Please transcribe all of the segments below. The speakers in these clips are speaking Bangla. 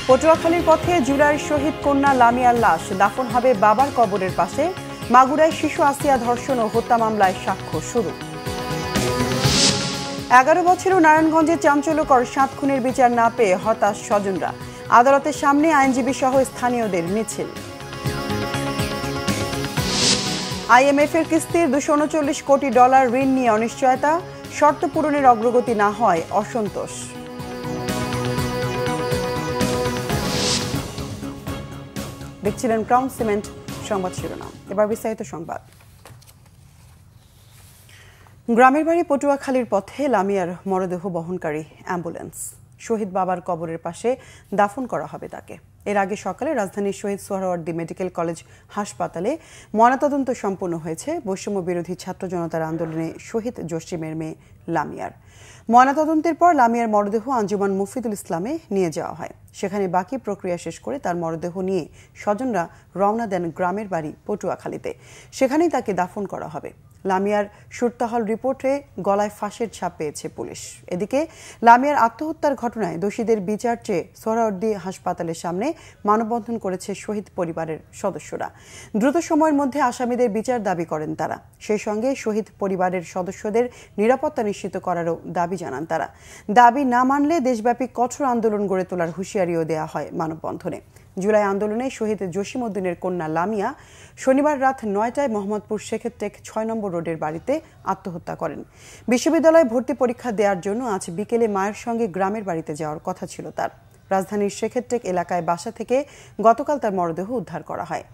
পটুয়াখালীর পথে জুলাইয়ের শহীদ কন্যা লামিয়ার লাশ দাফন হবে বাবার কবরের পাশে। মাগুরায় শিশু আসিয়া ধর্ষণ ও হত্যা মামলায় সাক্ষ্য শুরু। 11 বছর নারায়ণগঞ্জে চাঞ্চল্যকর 7 খুনের বিচার না পেয়ে হতাশ স্বজনরা। আদালতের সামনে আইনজীবী সহ স্থানীয়দের মিছিল। IMF এর কিস্তির $239 কোটি ঋণ নিয়ে অনিশ্চয়তা, শর্ত পূরণের অগ্রগতি না হয় অসন্তোষ। দেখছিলেন ক্রাউন সিমেন্ট সংবাদ শিরোনাম, এবার বিস্তারিত সংবাদ। গ্রামের বাড়ি পটুয়াখালীর পথে লামিয়ার মরদেহ বহনকারী অ্যাম্বুলেন্স। শহীদ বাবার কবরের পাশে দাফন করা হবে তাকে। এর আগে সকালে রাজধানীর শহীদ সোহরাওয়ার্দী মেডিকেল কলেজ হাসপাতালে ময়নাতদন্ত সম্পন্ন হয়েছে বৈষম্য বিরোধী ছাত্র জনতার আন্দোলনে শহীদ জসিমের মেয়ে লামিয়ার। ময়নাতদন্তের পর লামিয়ার মরদেহ আঞ্জুমান মুফিদুল ইসলামে নিয়ে যাওয়া হয়। সেখানে বাকি প্রক্রিয়া শেষ করে তার মরদেহ নিয়ে স্বজনরা রওনা দেন গ্রামের বাড়ি পটুয়াখালীতে। সেখানেই তাকে দাফন করা হবে। লামিয়ার সুরতাহল রিপোর্টে গলায় ফাঁসের ছাপ পেয়েছে পুলিশ। এদিকে লামিয়ার আত্মহত্যার ঘটনায় দোষীদের বিচার চেয়ে সোহরাওয়ার্দী হাসপাতালের সামনে মানববন্ধন করেছে শহীদ পরিবারের সদস্যরা। দ্রুত সময়ের মধ্যে আসামিদের বিচার দাবি করেন তারা। সেই সঙ্গে শহীদ পরিবারের সদস্যদের নিরাপত্তা নিশ্চিত করারও দাবি জানান তারা। দাবি না মানলে দেশব্যাপী কঠোর আন্দোলন গড়ে তোলার হুঁশিয়ারিও দেওয়া হয় মানববন্ধনে। জুলাই আন্দোলনে শহীদ জসিম উদ্দিনের কন্যা লামিয়া শনিবার রাত 9টায় মোহাম্মদপুর শেখেরটেক 6 নম্বর রোডের বাড়িতে আত্মহত্যা করেন। বিশ্ববিদ্যালয়ে ভর্তি পরীক্ষা দেওয়ার জন্য আজ বিকেলে মায়ের সঙ্গে গ্রামের বাড়িতে যাওয়ার কথা ছিল তার। রাজধানীর শেখেরটেক এলাকায় বাসা থেকে গতকাল তার মরদেহ উদ্ধার করা হয়।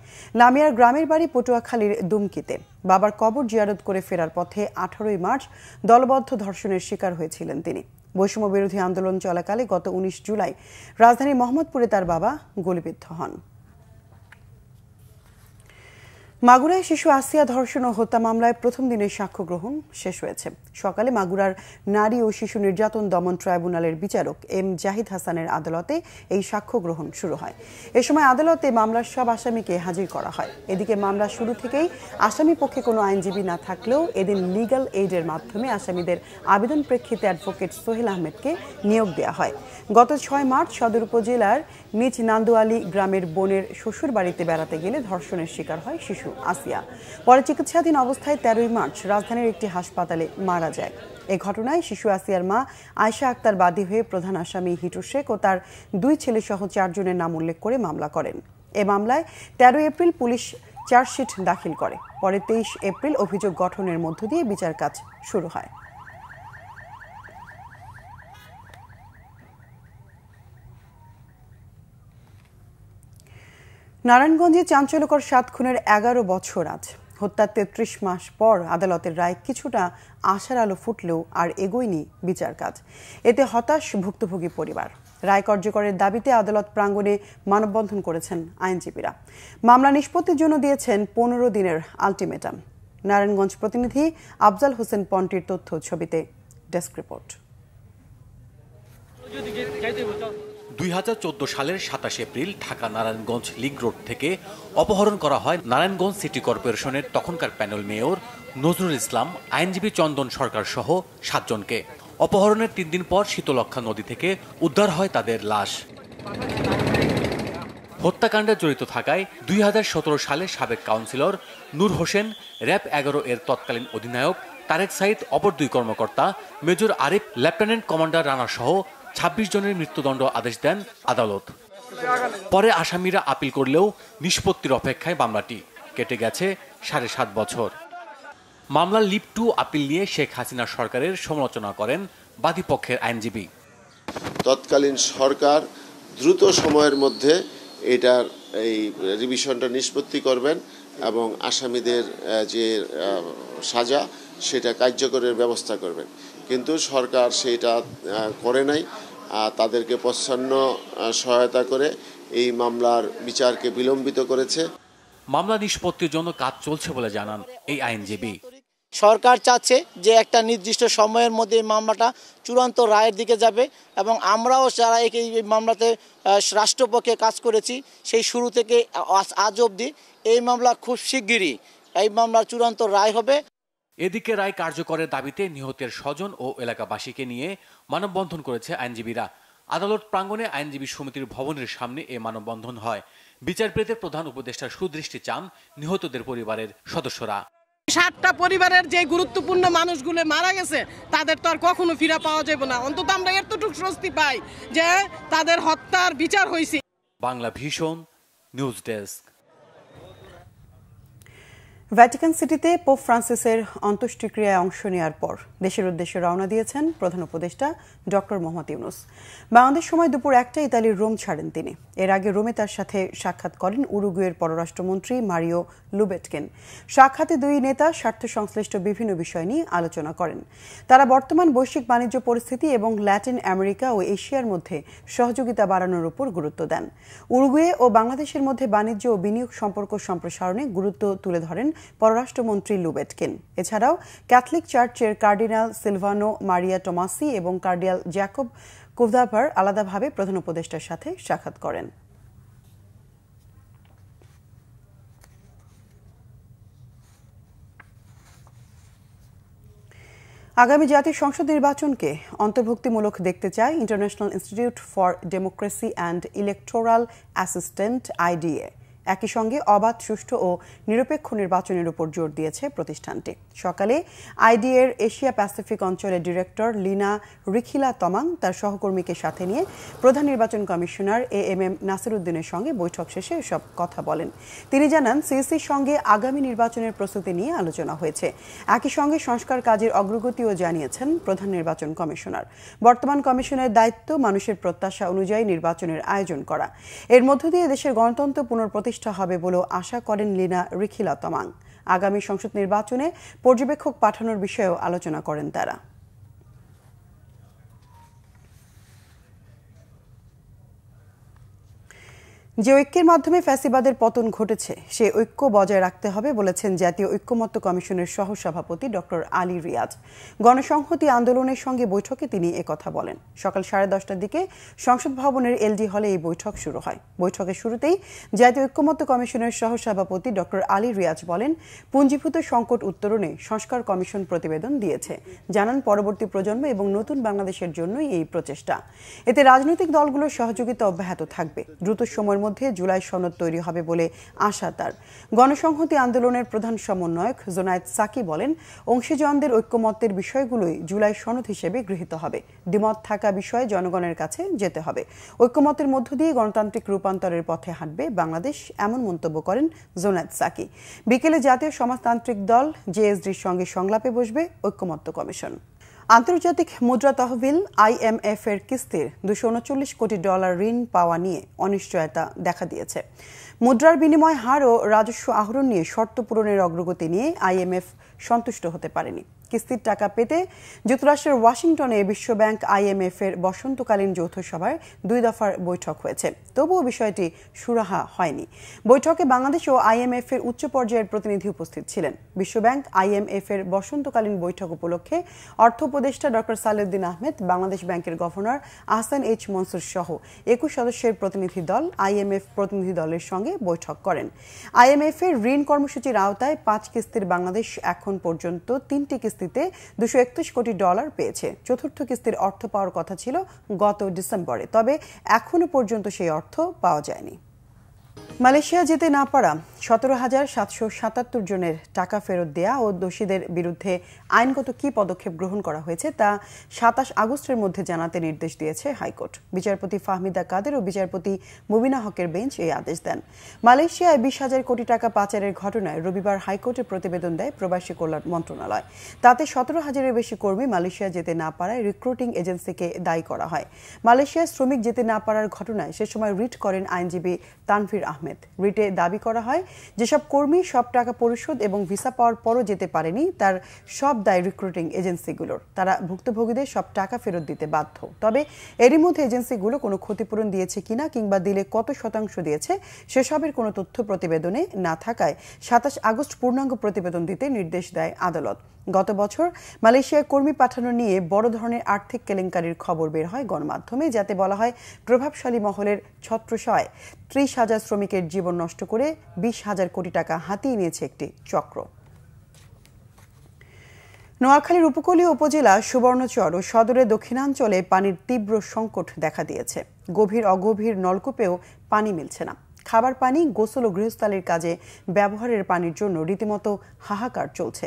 লামিয়ার গ্রামের বাড়ি পটুয়াখালীর দুমকিতে। বাবার কবর জিয়ারত করে ফেরার পথে 18 মার্চ দলবদ্ধ ধর্ষণের শিকার হয়েছিলেন তিনি। বৈষম্য বিরোধী আন্দোলন চলাকালে গত 19 জুলাই রাজধানীর মোহাম্মদপুরে তার বাবা গুলিবিদ্ধ হন। মাগুরায় শিশু আসিয়া ধর্ষণ ও হত্যা মামলায় প্রথম দিনের সাক্ষ্য গ্রহণ শেষ হয়েছে। সকালে মাগুরার নারী ও শিশু নির্যাতন দমন ট্রাইব্যুনালের বিচারক এম জাহিদ হাসানের আদালতে এই সাক্ষ্য গ্রহণ শুরু হয়। এ সময় আদালতে মামলার সব আসামিকে হাজির করা হয়। এদিকে মামলা শুরু থেকেই আসামি পক্ষে কোনো আইনজীবী না থাকলেও এদিন লিগ্যাল এইডের মাধ্যমে আসামিদের আবেদন প্রেক্ষিতে অ্যাডভোকেট সোহেল আহমেদকে নিয়োগ দেওয়া হয়। গত 6 মার্চ সদর উপজেলার নিচ নান্দুয়ালি গ্রামের বোনের শ্বশুর বাড়িতে বেড়াতে গেলে ধর্ষণের শিকার হয় শিশু আসিয়া। পরে চিকিৎসাধীন অবস্থায় 13 মার্চ রাজধানীর একটি হাসপাতালে মারা যায়। এই ঘটনায় শিশু আসিয়ার মা আয়েশা আক্তার বাদী হয়ে প্রধান আসামি হিটু শেখ ও তার 2 ছেলে সহ 4 জনের নাম উল্লেখ করে মামলা করেন। এ মামলায় 13 এপ্রিল পুলিশ চার্জশিট দাখিল করে। পরে 23 এপ্রিল অভিযোগ গঠনের মধ্য দিয়ে বিচার কাজ শুরু হয়। নারায়ণগঞ্জে চাঞ্চল্যকর 7 খুনের 11 বছর আজ। হত্যার 33 মাস পর আদালতের রায় কিছুটা আশার আলো ফুটলেও আর এগোয়নি বিচার কাজ। এতে হতাশ ভুক্তভোগী পরিবার। রায় কার্যকরের দাবিতে আদালত প্রাঙ্গণে মানববন্ধন করেছেন আইনজীবীরা। মামলা নিষ্পত্তির জন্য দিয়েছেন 15 দিনের আলটিমেটাম। নারায়ণগঞ্জ প্রতিনিধি আফজাল হোসেন পন্টির তথ্য ছবিতে ডেস্ক রিপোর্ট। 2014 সালের 27 April Dhaka Narayanganj link road থেকে অপহরণ করা হয় নারায়ণগঞ্জ সিটি কর্পোরেশনের তখনকার প্যানেল মেয়র নজরুল ইসলাম, আইনজীবী চন্দন সরকার সহ 7 জনকে। অপহরণের 3 দিন পর শীতলক্ষা নদী থেকে উদ্ধার হয় তাদের লাশ। হত্যাকাণ্ডে জড়িত থাকায় 2017 সালে সাবেক কাউন্সিলর নূর হোসেন, র‍্যাব 11 এর তৎকালীন অধিনায়ক তারেক সাইদ, অপর 2 কর্মকর্তা major Arif, lieutenant commander Rana সহ 26 জনের মৃত্যুদণ্ড আদেশ দেন আদালত। পরে আসামিরা আপিল করলেও নিষ্পত্তির অপেক্ষায় মামলাটি কেটে গেছে 7.5 বছর। মামলার লিভ টু আপিল নিয়ে শেখ হাসিনা সরকারের সমালোচনা করেন বাদীপক্ষের আইনজীবী। তৎকালীন সরকার দ্রুত সময়ের মধ্যে এটার এই রিভিশনটা নিষ্পত্তি করবেন এবং আসামিদের যে সাজা সেটা কার্যকরের ব্যবস্থা করবেন, কিন্তু সরকার সেটা করে নাই। তাদেরকে প্রচ্ছন্ন সহায়তা করে এই মামলার বিচারকে বিলম্বিত করেছে। মামলা নিষ্পত্তির জন্য কাজ চলছে বলে জানান এই আইনজীবী। সরকার চাচ্ছে যে একটা নির্দিষ্ট সময়ের মধ্যে মামলাটা চূড়ান্ত রায়ের দিকে যাবে এবং আমরাও যারা এই মামলাতে রাষ্ট্রপক্ষে কাজ করেছি সেই শুরু থেকে আজ অবধি এই মামলা খুব শিগগিরই এই মামলার চূড়ান্ত রায় হবে। এদিকে রায় কার্যকরের দাবিতে নিহতের স্বজন ও এলাকাবাসীকে নিয়ে মানববন্ধন করেছে আইনজীবীরা। আদালত প্রাঙ্গণে আইনজীবী সমিতির ভবনের সামনে এ মানববন্ধন হয়। বিচার পেতে প্রধান উপদেষ্টার সুদৃষ্টি চান নিহতদের পরিবারের সদস্যরা। 7টা পরিবারের যে গুরুত্বপূর্ণ মানুষগুলো মারা গেছে তাদের তো আর কখনো ফিরে পাওয়া যাবে না। অন্তত আমরা এতটুকু স্বস্তি পাই যে তাদের হত্যার বিচার হয়েছে। Bangla vision news desk. Vatican সিটিতে পোপ ফ্রান্সিসের অন্ত্যেষ্টিক্রিয়ায় অংশ নেওয়ার পর দেশের উদ্দেশ্যে রওনা দিয়েছেন প্রধান উপদেষ্টা ডক্টর মোহাম্মদ ইউনূস। বাংলাদেশ সময় দুপুর 1টায় ইতালির রোম ছাড়েন তিনি। এর আগে রোমে তার সাথে সাক্ষাৎ করেন উরুগুয়ের পররাষ্ট্রমন্ত্রী মারিও লুবেটকেন। সাক্ষাতে দুই নেতা স্বার্থ সংশ্লিষ্ট বিভিন্ন বিষয় নিয়ে আলোচনা করেন। তারা বর্তমান বৈশ্বিক বাণিজ্য পরিস্থিতি এবং ল্যাটিন আমেরিকা ও এশিয়ার মধ্যে সহযোগিতা বাড়ানোর উপর গুরুত্ব দেন। উরুগুয়ে ও বাংলাদেশের মধ্যে বাণিজ্য ও বিনিয়োগ সম্পর্ক সম্প্রসারণে গুরুত্ব তুলে ধরেন পররাষ্ট্রমন্ত্রী লুবেটকেন। এছাড়াও ক্যাথলিক চার্চের কার্ডিনাল সিলভানো মারিয়া টমাসি এবং কার্ডিনাল জ্যাকব কুভদাভার আলাদাভাবে প্রধান উপদেষ্টার সাথে সাক্ষাৎ করেন। আগামী জাতীয় সংসদ নির্বাচনকে অন্তর্ভুক্তিমূলক দেখতে চায় international institute for democracy and electoral assistant IDA। একই সঙ্গে অবাধ, সুষ্ঠু ও নিরপেক্ষ নির্বাচনের উপর জোর দিয়েছে প্রতিষ্ঠানটি। সকালে IDA-র এশিয়া প্যাসিফিক অঞ্চলের ডিরেক্টর লিনা রিখিলা তমাং তার সহকর্মীকে সাথে নিয়ে প্রধান নির্বাচন কমিশনার AMM নাসিরউদ্দিনের সঙ্গে বৈঠক শেষে এসব কথা বলেন। তিনি জানান, সিইসির সঙ্গে আগামী নির্বাচনের প্রস্তুতি নিয়ে আলোচনা হয়েছে। একই সঙ্গে সংস্কার কাজের অগ্রগতিও জানিয়েছেন প্রধান নির্বাচন কমিশনার। বর্তমান কমিশনের দায়িত্ব মানুষের প্রত্যাশা অনুযায়ী নির্বাচনের আয়োজন করা। এর মধ্য দিয়ে দেশের গণতন্ত্র পুনঃপ্রতিষ্ঠা হবে বলেও আশা করেন লিনা রিখিলা তমাং। আগামী সংসদ নির্বাচনে পর্যবেক্ষক পাঠানোর বিষয়েও আলোচনা করেন তারা। যে ঐক্যের মাধ্যমে ফ্যাসিবাদের পতন ঘটেছে সে ঐক্য বজায় রাখতে হবে বলেছেন জাতীয় ঐক্যমত্য কমিশনের সহসভাপতি ডক্টর আলী রিয়াজ। গণসংহতি আন্দোলনের সঙ্গে বৈঠকে তিনি একথা বলেন। সকাল 10:30টার দিকে সংসদ ভবনের LD হলে এই বৈঠক শুরু হয়। বৈঠকের শুরুতেই জাতীয় ঐক্যমত্য কমিশনের সহসভাপতি ডক্টর আলী রিয়াজ বলেন, পুঞ্জীভূত সংকট উত্তরণে সংস্কার কমিশন প্রতিবেদন দিয়েছে। জানান, পরবর্তী প্রজন্ম এবং নতুন বাংলাদেশের জন্যই এই প্রচেষ্টা। এতে রাজনৈতিক দলগুলোর সহযোগিতা অব্যাহত থাকবে। দ্রুত সময়ের মধ্যে জুলাই সনদ তৈরি হবে বলে আশা তার। গণসংহতি আন্দোলনের প্রধান সমন্বয়ক জোনায়েদ সাকি বলেন, অংশীজনদের ঐক্যমত্যের বিষয়গুলোই জুলাই সনদ হিসেবে গৃহীত হবে। দ্বিমত থাকা বিষয়ে জনগণের কাছে যেতে হবে। ঐক্যমত্যের মধ্য দিয়ে গণতান্ত্রিক রূপান্তরের পথে হাঁটবে বাংলাদেশ, এমন মন্তব্য করেন জোনায়েদ সাকি। বিকেলে জাতীয় সমাজতান্ত্রিক দল JSDর সঙ্গে সংলাপে বসবে ঐক্যমত্য কমিশন। আন্তর্জাতিক মুদ্রা তহবিল IMF-এর কিস্তির $239 কোটি ঋণ পাওয়া নিয়ে অনিশ্চয়তা দেখা দিয়েছে। মুদ্রার বিনিময় হার ও রাজস্ব আহরণ নিয়ে শর্ত পূরণের অগ্রগতি নিয়ে IMF সন্তুষ্ট হতে পারেনি। কিস্তির টাকা পেতে যুক্তরাষ্ট্রের ওয়াশিংটনে বিশ্বব্যাংক IMF-এর বসন্তকালীন যৌথ সভায় 2 দফার বৈঠক হয়েছে। তবুও বিষয়টি সুরাহা হয়নি। বৈঠকে বাংলাদেশ ও IMF-এর উচ্চ পর্যায়ের প্রতিনিধি উপস্থিত ছিলেন। বিশ্বব্যাংক IMF-এর বসন্তকালীন বৈঠক উপলক্ষে অর্থ উপদেষ্টা ডক্টর সালেউদ্দিন আহমেদ, বাংলাদেশ ব্যাংকের গভর্নর আহসান H মনসুর সহ 21 সদস্যের প্রতিনিধি দল IMF প্রতিনিধি দলের সঙ্গে বৈঠক করেন। IMF-এর ঋণ কর্মসূচির আওতায় 5 কিস্তির বাংলাদেশ এখন পর্যন্ত 3টি কিস্তিতে $231 কোটি পেয়েছে। চতুর্থ কিস্তির অর্থ পাওয়ার কথা ছিল গত ডিসেম্বরে, তবে এখনো পর্যন্ত সেই অর্থ পাওয়া যায়নি। মালয়েশিয়া যেতে না পারা 17,777 জনের টাকা ফেরত দেয়া ও দোষীদের বিরুদ্ধে আইনগত কী পদক্ষেপ গ্রহণ করা হয়েছে তা 27 আগস্টের মধ্যে জানাতে নির্দেশ দিয়েছে হাইকোর্ট। বিচারপতি ফাহমিদা কাদের ও বিচারপতি মুবিনা হকের বেঞ্চ এই আদেশ দেন। মালয়েশিয়ায় 20,000 কোটি টাকা পাচারের ঘটনায় রবিবার হাইকোর্টে প্রতিবেদন দেয় প্রবাসী কল্যাণ মন্ত্রণালয়। তাতে 17,000-এর বেশি কর্মী মালয়েশিয়া যেতে না পারায় রিক্রুটিং এজেন্সিকে দায়ী করা হয়। মালয়েশিয়ায় শ্রমিক যেতে না পারার ঘটনায় সে সময় রিট করেন আইনজীবী তানভীর আহমেদ। রিটে দাবি করা হয়, যেসব কর্মী সব টাকা পরিশোধ এবং ভিসা পাওয়ার পরও যেতে পারেনি তার সব দায় রিক্রুটিং এজেন্সিগুলোর। তারা ভুক্তভোগীদের সব টাকা ফেরত দিতে বাধ্য। তবে এরই মধ্যে এজেন্সিগুলো কোনো ক্ষতিপূরণ দিয়েছে কিনা কিংবা দিলে কত শতাংশ দিয়েছে সেসবের কোনো তথ্য প্রতিবেদনে না থাকায় 27 আগস্ট পূর্ণাঙ্গ প্রতিবেদন দিতে নির্দেশ দেয় আদালত। গত বছর মালয়েশিয়ায় কর্মী পাঠানো নিয়ে বড় ধরনের আর্থিক কেলেঙ্কারির খবর বের হয় গণমাধ্যমে, যাতে বলা হয় প্রভাবশালী মহলের ছত্রছায়ায় 30,000 শ্রমিকের জীবন নষ্ট করে 20,000 কোটি টাকা হাতিয়ে নিয়েছে একটি চক্র। নোয়াখালীর উপকূলীয় উপজেলা সুবর্ণচর ও সদরের দক্ষিণাঞ্চলে পানির তীব্র সংকট দেখা দিয়েছে। গভীর অগভীর নলকূপেও পানি মিলছে না। খাবার পানি, গোসল ও গৃহস্থালির কাজে ব্যবহারের পানির জন্য রীতিমতো হাহাকার চলছে।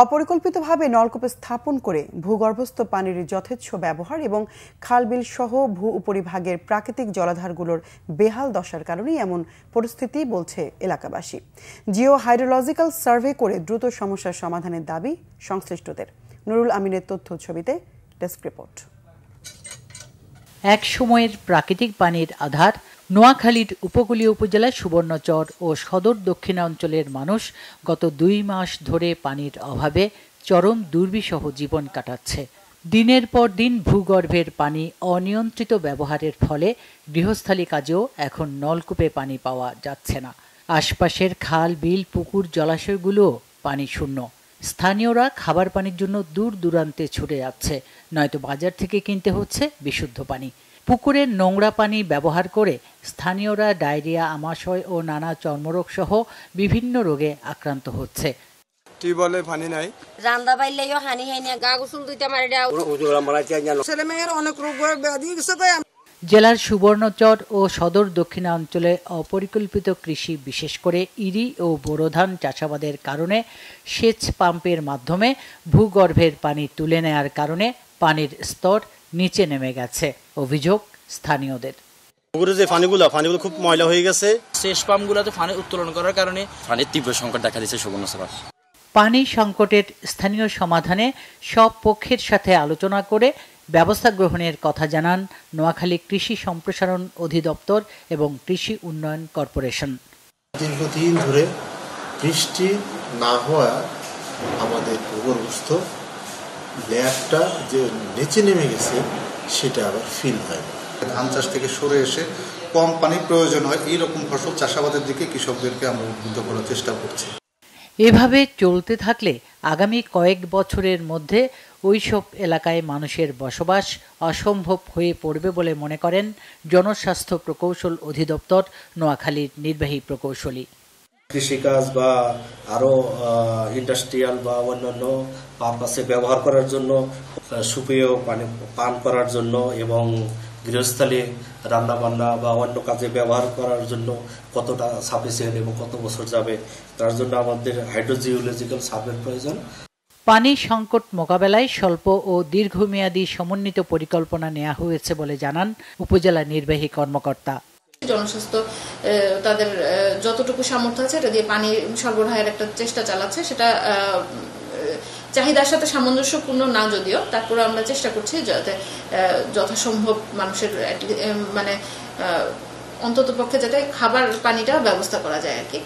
অপরিকল্পিতভাবে নলকূপ স্থাপন করে ভূগর্ভস্থ পানির যথেচ্ছ ব্যবহার এবং খালবিল সহ ভূ উপরিভাগের প্রাকৃতিক জলাধারগুলোর বেহাল দশার কারণেই এমন পরিস্থিতি বলছে এলাকাবাসী। জিও হাইড্রোলজিক্যাল সার্ভে করে দ্রুত সমস্যার সমাধানের দাবি সংশ্লিষ্টদের। নুরুল আমিনের তথ্য ছবিতে ডেস্ক রিপোর্ট। এক সময়ের প্রাকৃতিক পানির আধার নোয়াখালীর উপকূলীয় উপজেলা সুবর্ণচর ও সদর দক্ষিণাঞ্চলের মানুষ গত 2 মাস ধরে পানির অভাবে চরম দুর্বিষহ জীবন কাটাচ্ছে। দিনের পর দিন ভূগর্ভের পানি অনিয়ন্ত্রিত ব্যবহারের ফলে গৃহস্থালী কাজেও এখন নলকূপে পানি পাওয়া যাচ্ছে না। আশপাশের খাল, বিল, পুকুর, জলাশয়গুলোও পানি শূন্য। স্থানীয়রা খাবার পানির জন্য দূর দূরান্তে ছুটে যাচ্ছে, নয়তো বাজার থেকে কিনতে হচ্ছে বিশুদ্ধ পানি। পুকুরের নোংরা পানি ব্যবহার করে স্থানীয়রা ডায়রিয়া, আমাশয় ও নানা চর্মরোগ সহ বিভিন্ন রোগে আক্রান্ত হচ্ছে। টিউবওয়েলে পানি নাই, রান্না বাইলেও হানি হানি গা গোসল দিতে মারি দাও, ছেলে মেয়ের অনেক রোগ ব্যাধি গেছে। জেলার সুবর্ণচর ও সদর দক্ষিণাঞ্চলে অপরিকল্পিত কৃষি, বিশেষ করে ইরি ও বোরো ধান চাষাবাদের কারণে সেচ পাম্পের মাধ্যমে ভূগর্ভের পানি তুলে নেয়ার কারণে পানির স্তর নিচে নেমে গেছে। অভিযোগ স্থানীয়দের। পুকুরে যে পানিগুলো খুব ময়লা হয়ে গেছে। সেচ পাম্পগুলোতে পানি উত্তোলন করার কারণে পানির তীব্র সংকট দেখা দিচ্ছে সুবর্ণচর। পানি সংকটের স্থানীয় সমাধানে সব পক্ষের সাথে আলোচনা করে ব্যবস্থা গ্রহণের কথা জানান নোয়াখালী কৃষি সম্প্রসারণ অধিদপ্তর এবং কৃষি উন্নয়ন কর্পোরেশন। দীর্ঘদিন ধরে বৃষ্টি না হওয়া আমাদের ভূগর্ভস্থ লেয়ারটা যে নিচে নেমে গেছে সেটা আবার ফিল হয়। ধান চাষ থেকে সরে এসে কম পানির প্রয়োজন হয় এইরকম ফসল চাষাবাদের দিকে কৃষকদেরকে আমরা উদ্বুদ্ধ করার চেষ্টা করছি। এভাবে চলতে থাকলে আগামী কয়েক বছরের মধ্যে ওইসব এলাকায় মানুষের বসবাস অসম্ভব হয়ে পড়বে বলে মনে করেন জনস্বাস্থ্য প্রকৌশল অধিদপ্তর নোয়াখালীর নির্বাহী প্রকৌশলী। কৃষিকাজ বা আরো ইন্ডাস্ট্রিয়াল বা অন্যান্য পারপাসে ব্যবহার করার জন্য, সুপেয় পানি পান করার জন্য এবং গৃহস্থালী রান্না বান্না বা অন্য কাজে ব্যবহার করার জন্য কতটা সাফিসিয়েন্ট এবং কত বছর যাবে, তার জন্য আমাদের হাইড্রোজিওলজিক্যাল সার্ভের প্রয়োজন। পানি সংকট মোকাবেলায় স্বল্প ও দীর্ঘমেয়াদী সমন্বিত পরিকল্পনা নেওয়া হয়েছে বলে জানান উপজেলা নির্বাহী কর্মকর্তা। জনস্বাস্থ্য তাদের যতটুকু সামর্থ্য আছে এটা দিয়ে পানি সরবরাহের একটা চেষ্টা চালাচ্ছে। সেটা চাহিদার সাথে সামঞ্জস্যপূর্ণ না যদিও, তারপরে আমরা চেষ্টা করছি যাতে যথাসম্ভব মানুষের মানে অন্তত পক্ষে যাতে খাবার পানিটা ব্যবস্থা করা যায় আর কি।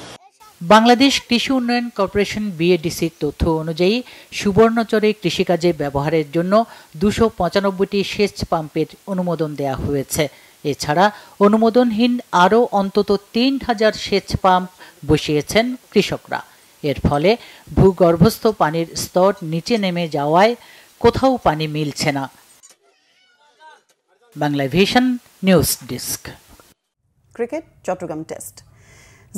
বাংলাদেশ কৃষি উন্নয়ন কর্পোরেশন বিএডিসির তথ্য অনুযায়ী সুবর্ণচরে কৃষিকাজে ব্যবহারের জন্য 295টি সেচ পাম্পের অনুমোদন দেওয়া হয়েছে। এছাড়া অনুমোদনহীন আরও অন্তত 3000 সেচ পাম্প বসিয়েছেন কৃষকরা। এর ফলে ভূগর্ভস্থ পানির স্তর নিচে নেমে যাওয়ায় কোথাও পানি মিলছে না। Bangla vision news desk. Cricket, Chattogram test.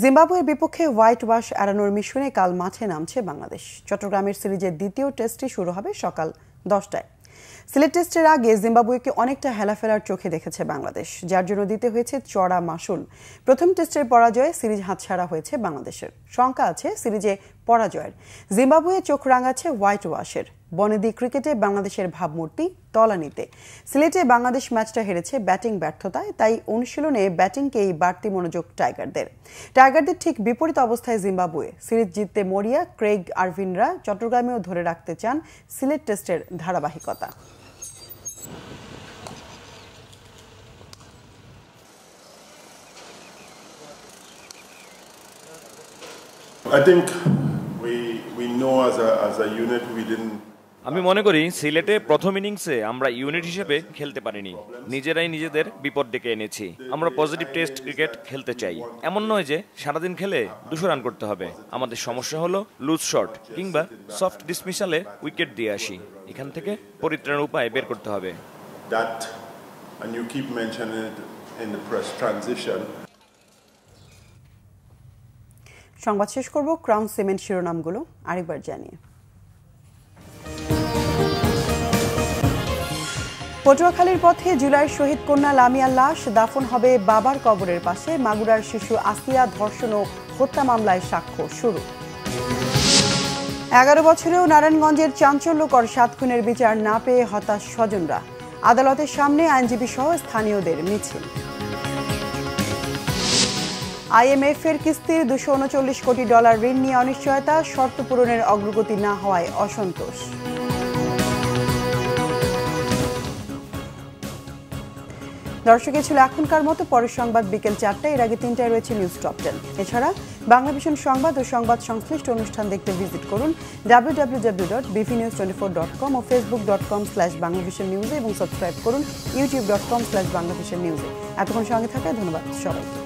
জিম্বাবুয়ের বিপক্ষে হোয়াইট ওয়াশ এড়ানোর মিশনে কাল মাঠে নামছে বাংলাদেশ। চট্টগ্রামের সিরিজের দ্বিতীয় টেস্টটি শুরু হবে সকাল 10টায়। সিলেট টেস্টের আগে জিম্বাবুয়েকে অনেকটা হেলাফেলার চোখে দেখেছে বাংলাদেশ, যার জন্য দিতে হয়েছে চড়া মাশুল। প্রথম টেস্টের পরাজয়ে সিরিজ হাতছাড়া হয়েছে বাংলাদেশের। শঙ্কা আছে সিরিজে পরাজয়ের। জিম্বাবুয়ে চোখ রাঙাচ্ছে হোয়াইট ওয়াশের। বনেদি ক্রিকেটে বাংলাদেশের ভাবমূর্তি তলানিতে। সিলেটে বাংলাদেশ ম্যাচটা হেরেছে ব্যাটিং ব্যর্থতায়, তাই অনুশীলনে ব্যাটিংকেই বাড়তি মনোযোগ টাইগারদের। টাইগারদের ঠিক বিপরীত অবস্থায় জিম্বাবুয়ে। সিরিজ জিততে মরিয়া ক্রেইগ আরভিনরা চট্টগ্রামেও ধরে রাখতে চান সিলেট টেস্টের ধারাবাহিকতা। I think we know as a unit we didn't. আমি মনে করি সিলেটে প্রথম ইনিংসে আমরা ইউনিট হিসেবে খেলতে পারিনি, নিজেরাই নিজেদের বিপদ ডেকে এনেছি। আমরা পজিটিভ টেস্ট ক্রিকেট খেলতে চাই, এমন নয় যে সারাদিন খেলে 200 রান করতে হবে। আমাদের সমস্যা হলো লুজ শট কিংবা সফট ডিসমিসালে উইকেট দিয়ে আসি। এখান থেকে পরিত্রাণের উপায় বের করতে হবে। That and you keep mentioning it in the press transition. সংবাদ শেষ করব ক্রাউন সিমেন্ট শিরোনামগুলো আরেকবার জানিয়ে। পটুয়াখালীর পথে জুলাইয়ের শহীদ কন্যা লামিয়ার লাশ দাফন হবে বাবার কবরের পাশে। মাগুরার শিশু আসিয়া ধর্ষণ ও হত্যা মামলায় সাক্ষ্য শুরু। 11 বছরেও নারায়ণগঞ্জের চাঞ্চল্যকর 7 খুনের বিচার না পেয়ে হতাশ স্বজনরা। আদালতের সামনে আইনজীবী সহ স্থানীয়দের মিছিল। IMF-এর কিস্তির $239 কোটি ঋণ নিয়ে অনিশ্চয়তা, শর্ত পূরণের অগ্রগতি না হওয়ায় অসন্তোষ। দর্শক, ছিল এখনকার মতো। পরের সংবাদ বিকেল 4টায়, এর আগে 3টায় রয়েছে নিউজ টপ 10। এছাড়া বাংলাভিশন সংবাদ ও সংবাদ সংশ্লিষ্ট অনুষ্ঠান দেখতে ভিজিট করুন www.bvnews24.com ও facebook.com/banglavisionnews এবং সাবস্ক্রাইব করুন youtube.com/banglavisionnews। এতক্ষণ সঙ্গে থাকায় ধন্যবাদ সবাইকে।